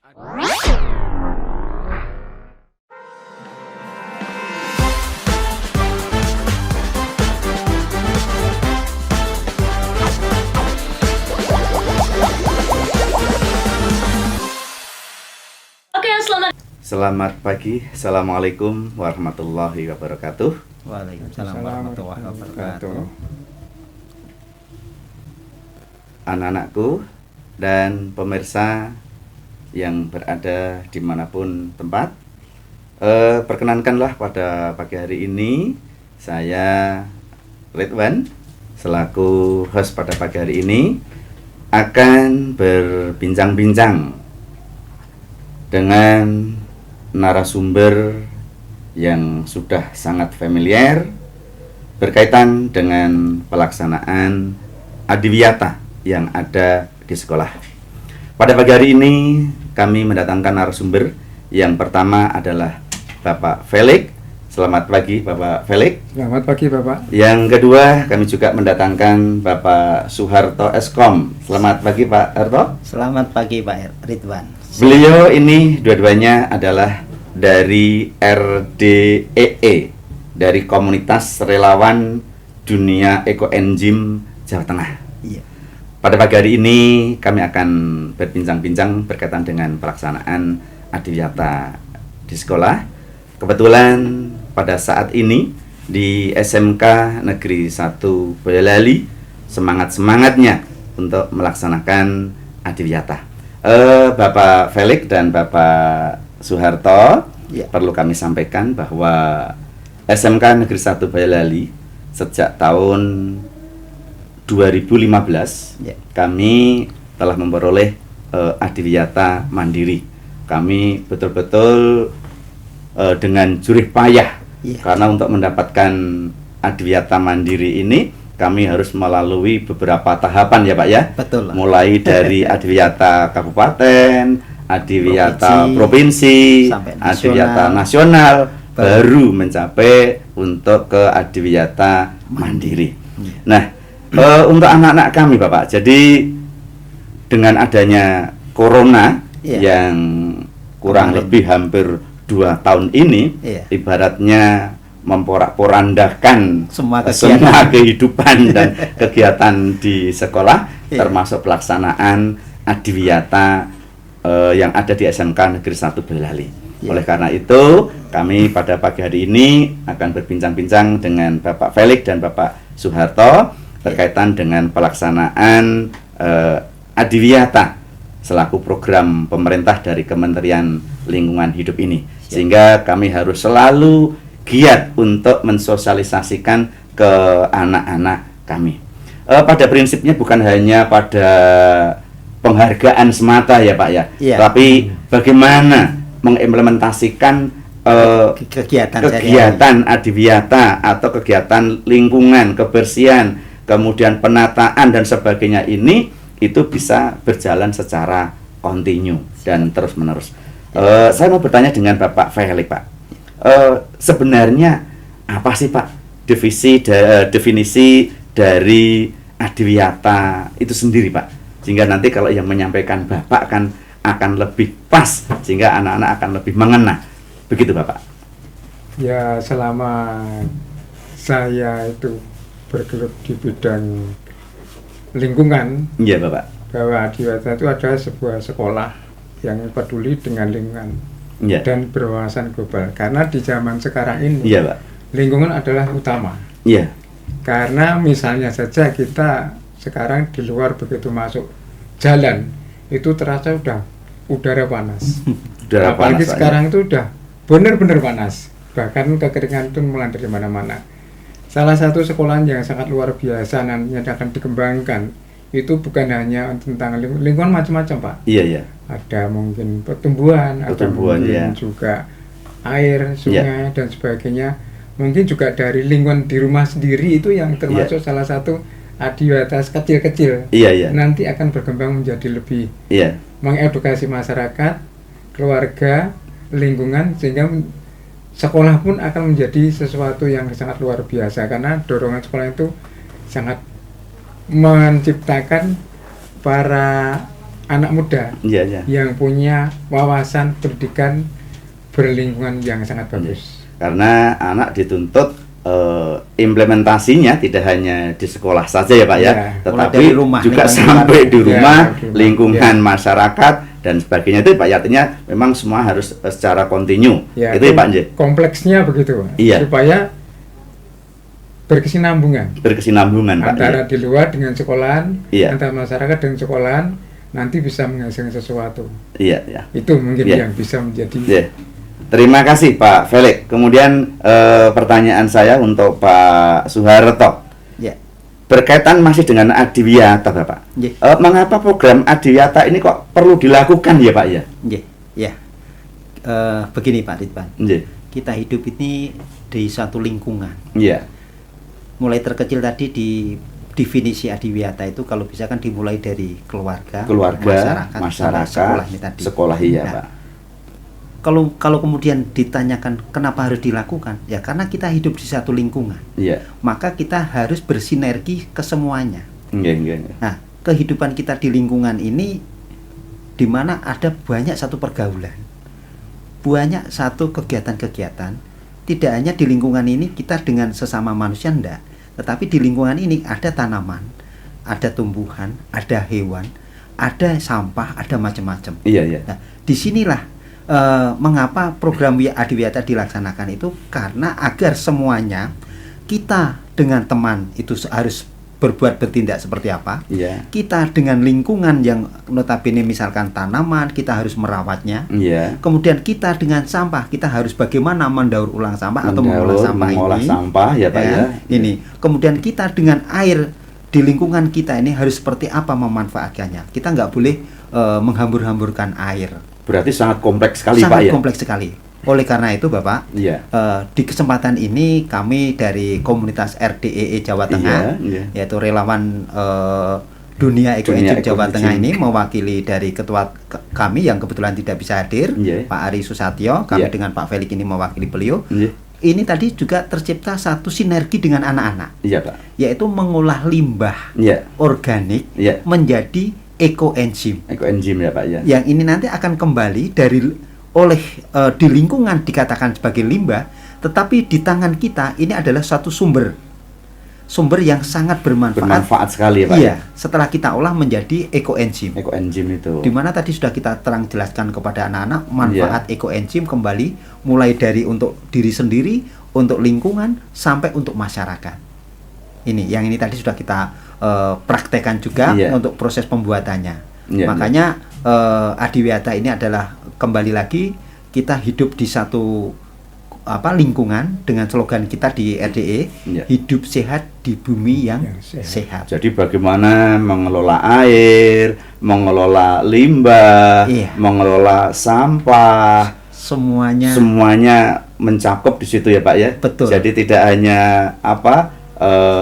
Selamat pagi, Assalamualaikum warahmatullahi wabarakatuh. Waalaikumsalam warahmatullahi wabarakatuh. Anak-anakku dan pemirsa yang berada dimanapun tempat, perkenankanlah pada pagi hari ini saya Ridwan selaku host pada pagi hari ini akan berbincang-bincang dengan narasumber yang sudah sangat familiar berkaitan dengan pelaksanaan adiwiyata yang ada di sekolah. Pada pagi hari ini kami mendatangkan narasumber. Yang pertama adalah Bapak Felix. Selamat pagi Bapak Felix. Selamat pagi Bapak. Yang kedua kami juga mendatangkan Bapak Suharto Eskom. Selamat pagi Pak Harto. Selamat pagi Pak Ridwan. Beliau ini dua-duanya adalah dari RDEE, dari Komunitas Relawan Dunia Ekoenzim Jawa Tengah. Iya. Pada pagi hari ini kami akan berbincang-bincang berkaitan dengan pelaksanaan adiwiyata di sekolah. Kebetulan pada saat ini di SMK Negeri 1 Boyolali semangat-semangatnya untuk melaksanakan adiwiyata. Bapak Felix dan Bapak Suharto, ya, perlu kami sampaikan bahwa SMK Negeri 1 Boyolali sejak tahun 2015 ya, kami telah memperoleh adiwiyata mandiri. Kami betul-betul dengan jerih payah, ya, karena untuk mendapatkan adiwiyata mandiri ini kami harus melalui beberapa tahapan ya Pak ya. betul. Mulai dari adiwiyata kabupaten, adiwiyata provinsi, sampai adiwiyata nasional, baru mencapai untuk ke adiwiyata mandiri. Ya. Nah, untuk anak-anak kami Bapak, jadi dengan adanya corona Ya, yang kurang kemarin lebih hampir 2 tahun ini, ya, ibaratnya memporak-porandakan semua kehidupan dan kegiatan di sekolah, ya, termasuk pelaksanaan adiwiyata yang ada di SMK Negeri 1 Boyolali. Ya. Oleh karena itu, kami pada pagi hari ini akan berbincang-bincang dengan Bapak Felix dan Bapak Suharto berkaitan dengan pelaksanaan adiwiyata selaku program pemerintah dari Kementerian Lingkungan Hidup ini. Sehingga kami harus selalu giat untuk mensosialisasikan ke anak-anak kami. Pada prinsipnya bukan hanya pada penghargaan semata ya Pak ya, ya, tapi bagaimana mengimplementasikan kegiatan adiwiyata atau kegiatan lingkungan, kebersihan, kemudian penataan dan sebagainya ini itu bisa berjalan secara kontinu dan terus-menerus. Saya mau bertanya dengan Bapak Felix Pak. Sebenarnya apa sih Pak definisi dari adiwiyata itu sendiri Pak, sehingga nanti kalau yang menyampaikan Bapak kan akan lebih pas, sehingga anak-anak akan lebih mengena, begitu Bapak? Ya, selama saya itu bergelut di bidang lingkungan, Iya Bapak. bahwa adiwiyata itu adalah sebuah sekolah yang peduli dengan lingkungan, Iya. dan berwawasan global. Karena di zaman sekarang ini, Iya Pak. lingkungan adalah utama. Iya. Karena misalnya saja kita sekarang di luar begitu masuk jalan, itu terasa udah udara panas. Udara Apalagi panas, sekarang itu udah benar-benar panas. Bahkan kekeringan itu mulai dari mana-mana. Salah satu sekolah yang sangat luar biasa yang akan dikembangkan itu bukan hanya tentang lingkungan macam-macam Pak. Iya, iya. Ada mungkin pertumbuhan, ada mungkin ya, juga air, sungai, dan sebagainya. Mungkin juga dari lingkungan di rumah sendiri itu yang termasuk salah satu adiwiyata kecil-kecil. Iya, iya. Nanti akan berkembang menjadi lebih mengedukasi masyarakat, keluarga, lingkungan, sehingga sekolah pun akan menjadi sesuatu yang sangat luar biasa, karena dorongan sekolah itu sangat menciptakan para anak muda Iya, iya. yang punya wawasan pendidikan berlingkungan yang sangat bagus. Karena anak dituntut implementasinya tidak hanya di sekolah saja ya Pak ya, Ya, tetapi mulai dari rumah, juga lingkungan sampai di Ya, rumah, di rumah. lingkungan Ya. masyarakat dan sebagainya itu Pak. Artinya memang semua harus secara kontinu. Ya, Itu ya Pak Nje. kompleksnya begitu, Iya. supaya berkesinambungan Berkesinambungan Pak. antara Nje. di luar dengan sekolahan, Iya. antara masyarakat dengan sekolahan, nanti bisa menghasilkan sesuatu. Iya, iya. Itu mungkin Iya. yang bisa menjadi. Ya. Terima kasih Pak Felix. Kemudian pertanyaan saya untuk Pak Suharto. Ya. Berkaitan masih dengan Adiwiyata Bapak. Nggih. Mengapa program Adiwiyata ini kok perlu dilakukan ya Pak ya? Nggih, ya. Begini Pak Ridwan, Nggih. kita hidup ini di satu lingkungan. Iya. Mulai terkecil tadi di definisi Adiwiyata itu kalau bisa kan dimulai dari keluarga, Masyarakat, sekolah ini tadi. Sekolah iya Nah, Pak. Kalau kemudian ditanyakan kenapa harus dilakukan, ya karena kita hidup di satu lingkungan, Iya. maka kita harus bersinergi ke semuanya. Nggih. Nah, kehidupan kita di lingkungan ini di mana ada banyak satu pergaulan, banyak satu kegiatan-kegiatan. Tidak hanya di lingkungan ini kita dengan sesama manusia enggak, tetapi di lingkungan ini ada tanaman, ada tumbuhan, ada hewan, ada sampah, ada macam-macam. Iya. Nah, disinilah mengapa program Adiwiyata dilaksanakan itu, karena agar semuanya kita dengan teman itu harus bertindak seperti apa. Iya. Kita dengan lingkungan yang notabene misalkan tanaman, kita harus merawatnya. Iya. Kemudian kita dengan sampah, kita harus bagaimana mendaur ulang sampah atau mengolah sampah mengolah ini. sampah ya Pak ya. Ini. Kemudian kita dengan air di lingkungan kita ini harus seperti apa memanfaatkannya. Kita nggak boleh menghambur-hamburkan air. Berarti sangat kompleks sekali Pak Sangat ya. kompleks sekali. Oleh karena itu Bapak, Iya. di kesempatan ini kami dari komunitas RDEE Jawa Tengah, Iya. yaitu relawan Dunia Eco-Engine Jawa Tengah ini, mewakili dari ketua kami yang kebetulan tidak bisa hadir, Iya. Pak Ari Susatyo, kami Iya. dengan Pak Felix ini mewakili beliau. Iya. Ini tadi juga tercipta satu sinergi dengan anak-anak, Iya Pak. yaitu mengolah limbah Iya. organik Iya. menjadi eco-enzim. Eco-enzim ya Pak ya. Yang ini nanti akan kembali di lingkungan dikatakan sebagai limbah, tetapi di tangan kita ini adalah satu sumber yang sangat Bermanfaat sekali ya Pak. Iya, setelah kita olah menjadi eco-enzim. Eco-enzim itu. Di mana tadi sudah kita terang jelaskan kepada anak-anak manfaat eco-enzim kembali mulai dari untuk diri sendiri, untuk lingkungan sampai untuk masyarakat. Yang ini tadi sudah kita praktekkan juga untuk proses pembuatannya. Iya, Makanya Adiwiyata ini adalah kembali lagi kita hidup di satu lingkungan dengan slogan kita di RDE, hidup sehat di bumi yang sehat. Jadi bagaimana mengelola air, mengelola limbah, mengelola sampah, semuanya mencakup di situ ya Pak ya. Betul. Jadi tidak hanya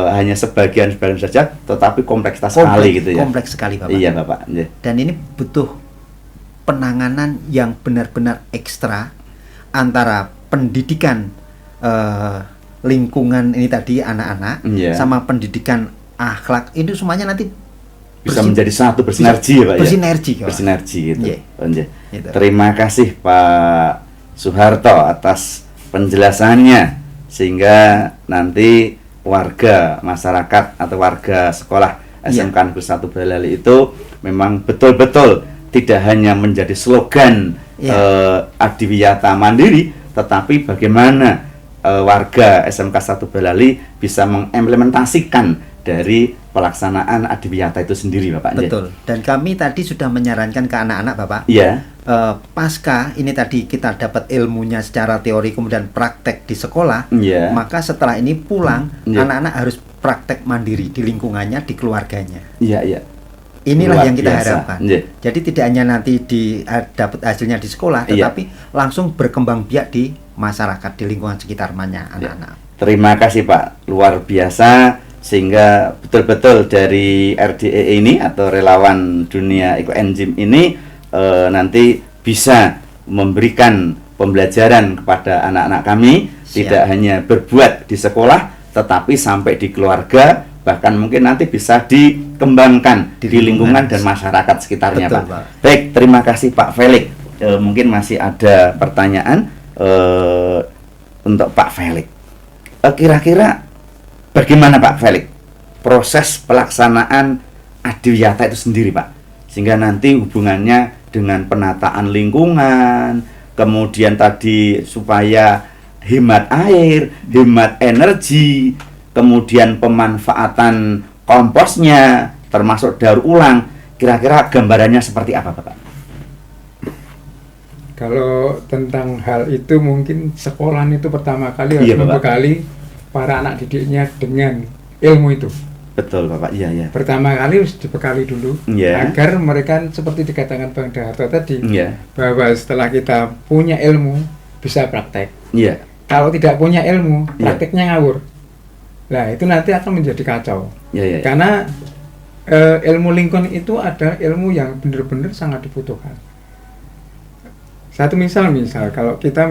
hanya sebagian saja, tetapi kompleks sekali gitu ya. Kompleks sekali Bapak. Iya Bapak. Dan ini butuh penanganan yang benar-benar ekstra antara pendidikan lingkungan ini tadi anak-anak sama pendidikan akhlak, itu semuanya nanti bisa menjadi satu, bersinergi ya Pak ya. Bersinergi gitu. Gitu. Terima kasih Pak Suharto atas penjelasannya, sehingga nanti warga masyarakat atau warga sekolah SMK Negeri 1 Boyolali itu memang betul-betul tidak hanya menjadi slogan Adiwiyata Mandiri, tetapi bagaimana warga SMK 1 Boyolali bisa mengimplementasikan dari pelaksanaan Adiwiyata itu sendiri Bapak. Betul. Dan kami tadi sudah menyarankan ke anak-anak Bapak. Iya. Pasca ini tadi kita dapat ilmunya secara teori kemudian praktek di sekolah, maka setelah ini pulang anak-anak harus praktek mandiri di lingkungannya, di keluarganya. Iya. Inilah yang kita harapkan. Jadi tidak hanya nanti dapat hasilnya di sekolah, tetapi langsung berkembang biak di masyarakat, di lingkungan sekitarnya anak-anak. Terima kasih Pak, luar biasa, sehingga betul-betul dari RDE ini atau relawan Dunia Eco-Enzim ini nanti bisa memberikan pembelajaran kepada anak-anak kami. Tidak hanya berbuat di sekolah, tetapi sampai di keluarga, bahkan mungkin nanti bisa dikembangkan di lingkungan lingkungan dan masyarakat sekitarnya, Betul, Pak. Pak. Baik, terima kasih Pak Felix. Mungkin masih ada pertanyaan untuk Pak Felix. Kira-kira bagaimana Pak Felix proses pelaksanaan adiwiyata itu sendiri, Pak, sehingga nanti hubungannya dengan penataan lingkungan, kemudian tadi supaya hemat air, hemat energi, kemudian pemanfaatan komposnya, termasuk daur ulang. Kira-kira gambarannya seperti apa, Bapak? Kalau tentang hal itu mungkin sekolah itu pertama kali harus Iya, Bapak. membekali para anak didiknya dengan ilmu itu. Betul, Bapak. Iya, iya. Pertama kali harus dibekali dulu Iya. agar mereka seperti dikatakan Bang Darto tadi, Iya. bahwa setelah kita punya ilmu bisa praktek. Iya. Kalau tidak punya ilmu, Iya. prakteknya ngawur. Nah, itu nanti akan menjadi kacau. Iya, iya. Karena ilmu lingkungan itu adalah ilmu yang benar-benar sangat dibutuhkan. Satu misal kalau kita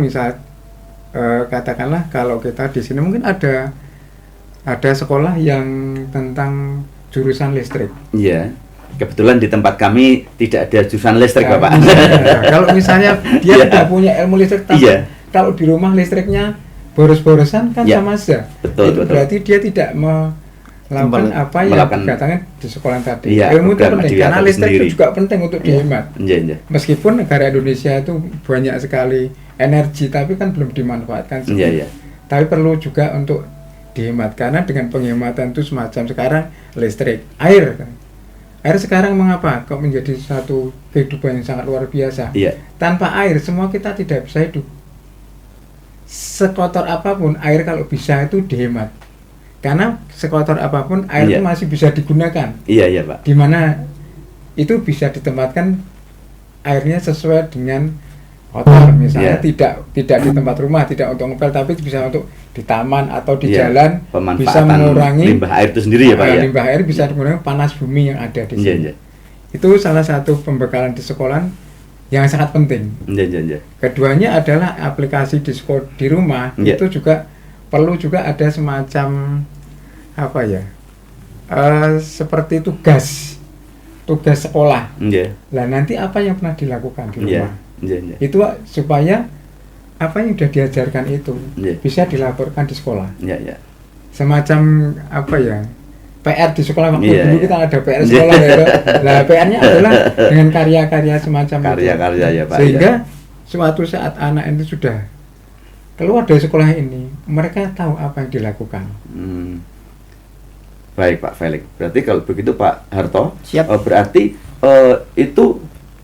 katakanlah kalau kita di sini mungkin ada sekolah yang tentang jurusan listrik. Iya. Kebetulan di tempat kami tidak ada jurusan listrik, Nah, Bapak. kalau misalnya dia Iya. tidak punya ilmu listrik, tapi Iya. kalau di rumah listriknya boros-borosan kan Iya. sama saja. Betul, Itu betul. berarti dia tidak melakukan apa yang melakukan- dikatakan di sekolah tadi. Iya, Ilmu itu program penting adiwiyata karena itu listrik sendiri. itu juga penting untuk dihemat. Iya, iya. Meskipun negara Indonesia itu banyak sekali energi, tapi kan belum dimanfaatkan. Iya, iya. Tapi perlu juga untuk dihemat, karena dengan penghematan itu semacam sekarang listrik, air sekarang mengapa kok menjadi satu kehidupan yang sangat luar biasa. Iya. Tanpa air semua kita tidak bisa hidup. Sekotor apapun air kalau bisa itu dihemat, karena sekotor apapun air Iya. itu masih bisa digunakan, Iya, iya, Pak. di mana itu bisa ditempatkan airnya sesuai dengan kotor, misalnya Iya. tidak di tempat rumah, tidak untuk ngepel, tapi bisa untuk di taman atau di Iya. jalan, bisa Pemanfaatan mengurangi limbah air itu sendiri ya, Pak, ya. limbah air, bisa mengurangi panas bumi yang ada di Iya, sini. iya. Itu salah satu pembekalan di sekolah yang sangat penting. Iya, iya, iya. Keduanya adalah aplikasi di rumah. Iya. Itu juga perlu juga ada semacam apa ya, seperti tugas sekolah. Iya. Lah nanti apa yang pernah dilakukan di Iya. rumah Iya, iya. itu supaya apa yang sudah diajarkan itu Iya. bisa dilaporkan di sekolah. Iya, iya. Semacam apa ya, PR di sekolah. Waktu Iya, dulu iya. kita ada PR Iya. sekolah ya. Nah, PR-nya adalah dengan karya-karya semacam itu. Karya-karya ya, Pak. Sehingga ya. suatu saat anak itu sudah keluar dari sekolah ini, mereka tahu apa yang dilakukan. Baik, Pak Felix. Berarti kalau begitu Pak Harto, Siap. Berarti itu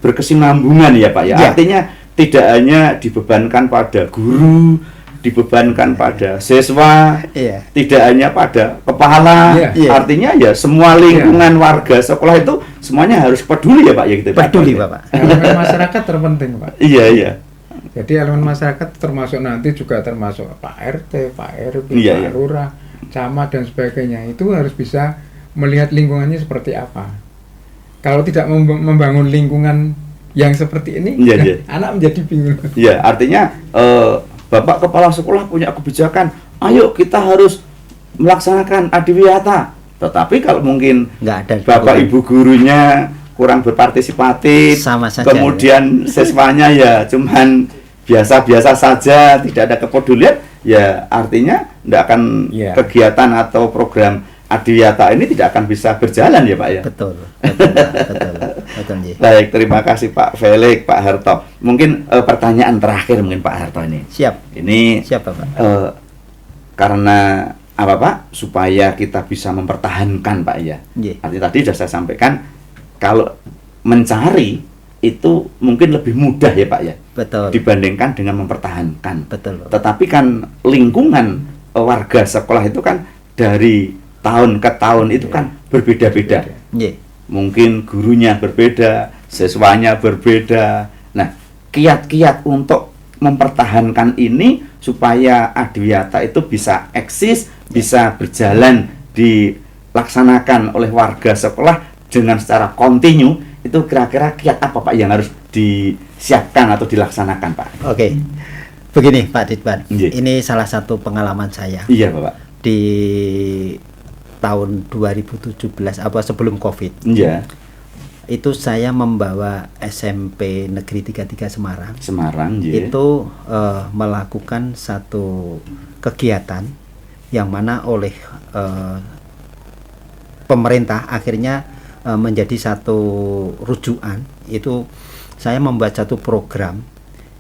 berkesinambungan ya, Pak ya. Ya. Artinya tidak hanya dibebankan pada guru, dibebankan pada siswa, Iya. tidak hanya pada kepala. Iya. Iya. Artinya ya semua lingkungan warga sekolah itu semuanya harus peduli ya, Pak ya, gitu. Pak? Peduli, Bapak. Elemen masyarakat terpenting, Pak. Iya, iya. Jadi elemen masyarakat termasuk nanti juga termasuk Pak RT, Pak RW, Iya, Pak iya. Lurah, camat dan sebagainya. Itu harus bisa melihat lingkungannya seperti apa. Kalau tidak membangun lingkungan yang seperti ini, Iya, iya. anak menjadi bingung. Ya, artinya Bapak Kepala Sekolah punya kebijakan, ayo kita harus melaksanakan adiwiyata. Tetapi kalau mungkin Nggak ada Bapak dukungan. Ibu gurunya kurang berpartisipatif, Sama saja, kemudian siswanya ya cuman biasa-biasa saja, tidak ada kepedulian, ya artinya tidak akan Iya. kegiatan atau program adiwiyata ini tidak akan bisa berjalan ya, Pak ya. Betul, betul, Pak. betul, Ji. Baik, terima kasih Pak Felix, Pak Harto. Mungkin pertanyaan terakhir mungkin Pak Harto ini. Siap, Ini siap, Bapak. karena apa, Pak? Supaya kita bisa mempertahankan, Pak ya. Iya. Artinya tadi sudah saya sampaikan kalau mencari itu mungkin lebih mudah ya, Pak ya, Betul, dibandingkan dengan mempertahankan. betul, Bapak. Tetapi kan lingkungan warga sekolah itu kan dari tahun ke tahun itu kan berbeda-beda. Iya. Mungkin gurunya berbeda, siswanya berbeda. Nah, kiat-kiat untuk mempertahankan ini supaya adiwiyata itu bisa eksis, bisa berjalan, dilaksanakan oleh warga sekolah dengan secara kontinu, itu kira-kira kiat apa, Pak, yang harus disiapkan atau dilaksanakan, Pak? Oke. Begini, Pak Ditban. Iya. Ini salah satu pengalaman saya Iya, Bapak. di tahun 2017 apa sebelum Covid. Iya. Itu saya membawa SMP Negeri 33 Semarang. Semarang, iya. Itu melakukan satu kegiatan yang mana oleh pemerintah akhirnya menjadi satu rujukan. Itu saya membuat satu program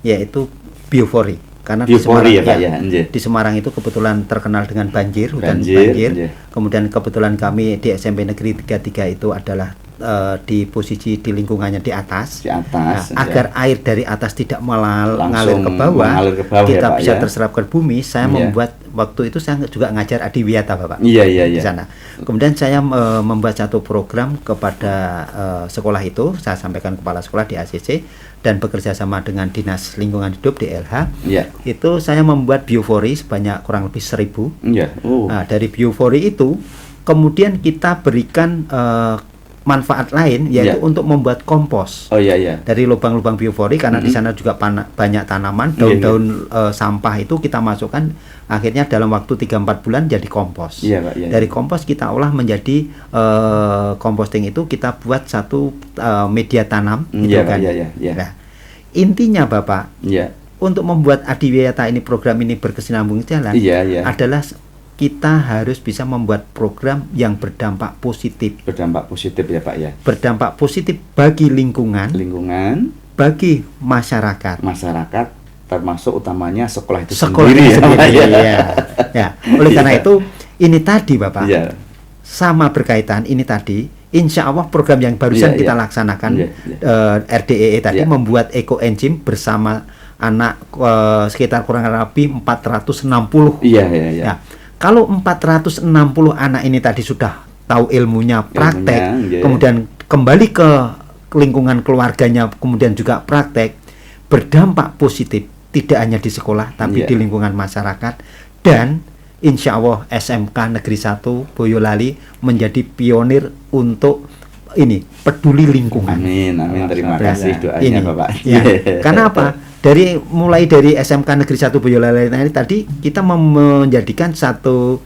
yaitu biofori, karena di Semarang, Biofori ya, Pak, ya, iya. di Semarang itu kebetulan terkenal dengan banjir, hutan Banjir, banjir. iya. Kemudian kebetulan kami di SMP Negeri 33 itu adalah di posisi di lingkungannya di atas. Di atas, Nah, agar air dari atas tidak Langsung mengalir ke bawah, mengalir ke bawah kita ya, Pak, bisa ya. terserap ke bumi. Saya Iya. membuat, waktu itu saya juga ngajar adiwiyata, Bapak. Iya, iya, Di iya. sana. Kemudian saya membuat satu program kepada sekolah itu, saya sampaikan kepala sekolah di ACC dan bekerja sama dengan Dinas Lingkungan Hidup di LH. Iya. Itu saya membuat biofori sebanyak kurang lebih 1000. Iya. Oh. Nah, dari biofori itu kemudian kita berikan manfaat lain, yaitu Iya. untuk membuat kompos Oh, iya, iya. dari lubang-lubang biofori, karena di sana juga banyak tanaman, daun-daun sampah itu kita masukkan, akhirnya dalam waktu 3-4 bulan jadi kompos. Iya, Pak, iya. Dari kompos kita olah menjadi composting, itu kita buat satu media tanam gitu Iya, Pak, kan. iya, iya, iya. Nah, intinya Bapak, Iya. untuk membuat adiwiyata ini, program ini berkesinambungan jalan, Iya, iya. adalah kita harus bisa membuat program yang berdampak positif. Berdampak positif ya, Pak, ya. Berdampak positif bagi lingkungan, Lingkungan, bagi masyarakat, masyarakat, termasuk utamanya sekolah itu sekolah sendiri itu ya, Pak, sendiri. ya. Ya. Ya. Oleh karena Iya. itu, ini tadi Bapak, Iya. sama berkaitan ini tadi. Insya Allah program yang barusan Iya, kita iya. laksanakan, Iya, iya. RDEE tadi, Iya. membuat ekoenzim bersama anak sekitar kurang lebih 460. Iya, iya, iya. Ya, kalau 460 anak ini tadi sudah tahu ilmunya, praktek, iya. kemudian kembali ke lingkungan keluarganya, kemudian juga praktek, berdampak positif tidak hanya di sekolah tapi Iya. di lingkungan masyarakat, dan insya Allah SMK Negeri 1 Boyolali menjadi pionir untuk ini, peduli lingkungan. Amin, amin. Terima Nah, kasih doanya, ini, Bapak. ya. Karena apa? Mulai dari SMK Negeri 1 Boyolali ini tadi kita menjadikan satu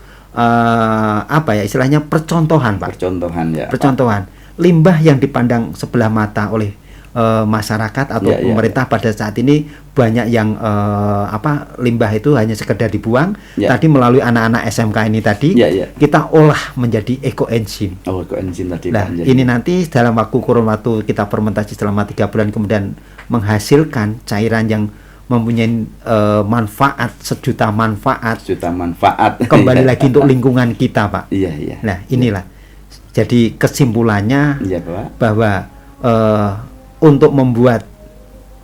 apa ya istilahnya, percontohan, Pak. Percontohan ya, Pak. Percontohan limbah yang dipandang sebelah mata oleh masyarakat atau Iya, iya, pemerintah pada saat ini banyak yang limbah itu hanya sekedar dibuang. Iya. Tadi melalui anak-anak SMK ini tadi Iya, iya. kita olah menjadi ekoenzim. Oh, kok enzim tadi, Nah, Pak. Jadi- ini nanti dalam kurun waktu kita fermentasi selama 3 bulan, kemudian menghasilkan cairan yang mempunyai manfaat, sejuta manfaat, juta manfaat. kembali Iya. lagi untuk lingkungan kita, Pak. Iya, iya. Nah, inilah. Jadi kesimpulannya Iya, Pak. bahwa untuk membuat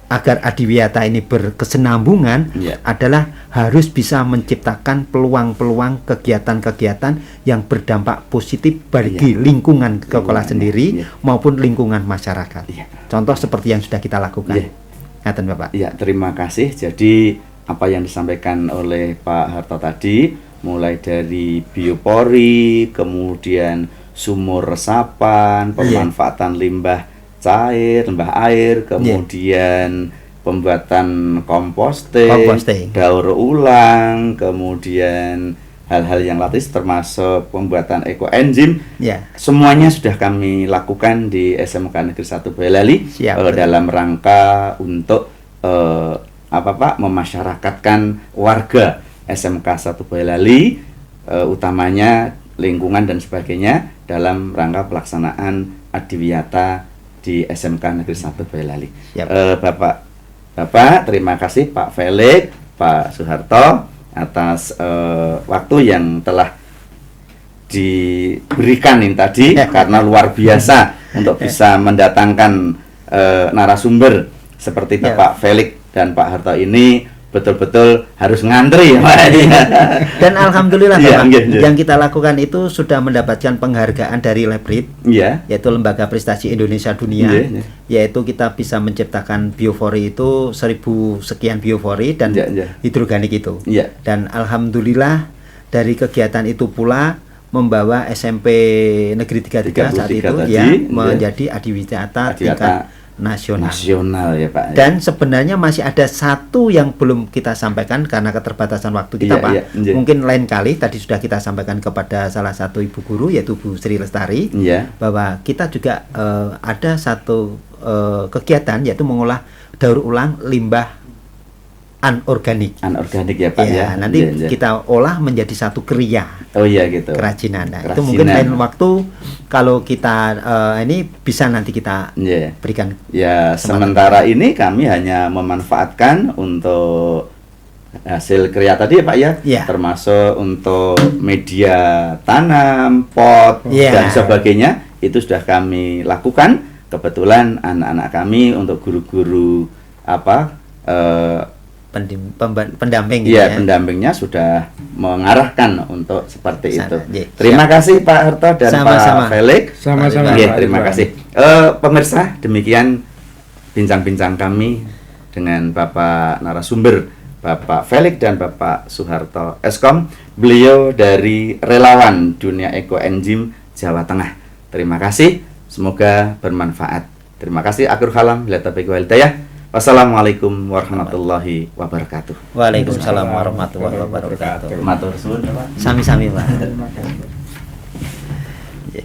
agar adiwiyata ini berkesinambungan Iya. adalah harus bisa menciptakan peluang-peluang kegiatan-kegiatan yang berdampak positif bagi Iya. lingkungan sekolah Lingkungan, sendiri iya. maupun lingkungan masyarakat. Iya. Contoh seperti yang sudah kita lakukan. Iya. Ngaten, Bapak. Ya, terima kasih. Jadi apa yang disampaikan oleh Pak Harto tadi, mulai dari biopori, kemudian sumur resapan, pemanfaatan limbah cair, limbah air, kemudian pembuatan komposting, daur ulang, kemudian hal-hal yang latis termasuk pembuatan ekoenzim. Ya. Semuanya sudah kami lakukan di SMK Negeri 1 Boyolali Siap, dalam rangka untuk memasyarakatkan warga SMK 1 Boyolali, utamanya lingkungan dan sebagainya, dalam rangka pelaksanaan adiwiyata di SMK Negeri 1 Boyolali. Siap. Bapak, terima kasih Pak Felix, Pak Soeharto atas waktu yang telah diberikan ini tadi, karena luar biasa untuk bisa mendatangkan narasumber seperti Ya. Bapak Felix dan Pak Harto ini. Betul-betul harus ngantri ya, Pak. Dan alhamdulillah, Iya, Bapak, iya, iya. yang kita lakukan itu sudah mendapatkan penghargaan dari Labrit, Iya. yaitu Lembaga Prestasi Indonesia Dunia. Iya, iya. Yaitu kita bisa menciptakan biofori itu 1000 sekian biofori dan Iya, iya. hidroganik itu. Iya. Dan alhamdulillah dari kegiatan itu pula membawa SMP Negeri 33 saat itu 33 tadi, ya iya. menjadi adiwiyata Adiwiyata nasional. Nasional ya Pak. Dan sebenarnya masih ada satu yang belum kita sampaikan karena keterbatasan waktu kita, Iya, Pak. iya, iya. Mungkin lain kali, tadi sudah kita sampaikan kepada salah satu ibu guru yaitu Bu Sri Lestari, Iya. bahwa kita juga ada satu kegiatan yaitu mengolah daur ulang limbah anorganik. Anorganik ya Pak ya. Nanti Iya, iya. kita olah menjadi satu kriya. Oh iya gitu. Kerajinan. Nah, itu Kerajinan. mungkin lain waktu kalau kita ini bisa nanti kita Iya. berikan. Ya, Kesempatan. sementara ini kami hanya memanfaatkan untuk hasil kriya tadi ya Pak ya, Iya. termasuk untuk media tanam, pot, Iya. dan sebagainya, itu sudah kami lakukan. Kebetulan anak-anak kami untuk guru-guru Pendamping iya, ya. pendampingnya sudah mengarahkan untuk seperti Sana, itu. iya. Terima kasih Pak Harto dan Sama-sama. Pak Felix. Sama-sama, Iya, Pak terima Ridwan. kasih. Pemirsa, demikian bincang-bincang kami dengan Bapak narasumber, Bapak Felix dan Bapak Suharto Eskom. Beliau dari relawan dunia ekoenzim Jawa Tengah. Terima kasih, semoga bermanfaat. Terima kasih. Akhirul kalam, bila taufiq wal hidayah. Wassalamualaikum warahmatullahi wabarakatuh. Waalaikumsalam warahmatullahi wabarakatuh. Matur suwun, Pak. Sami-sami, Pak. Terima kasih. Iya.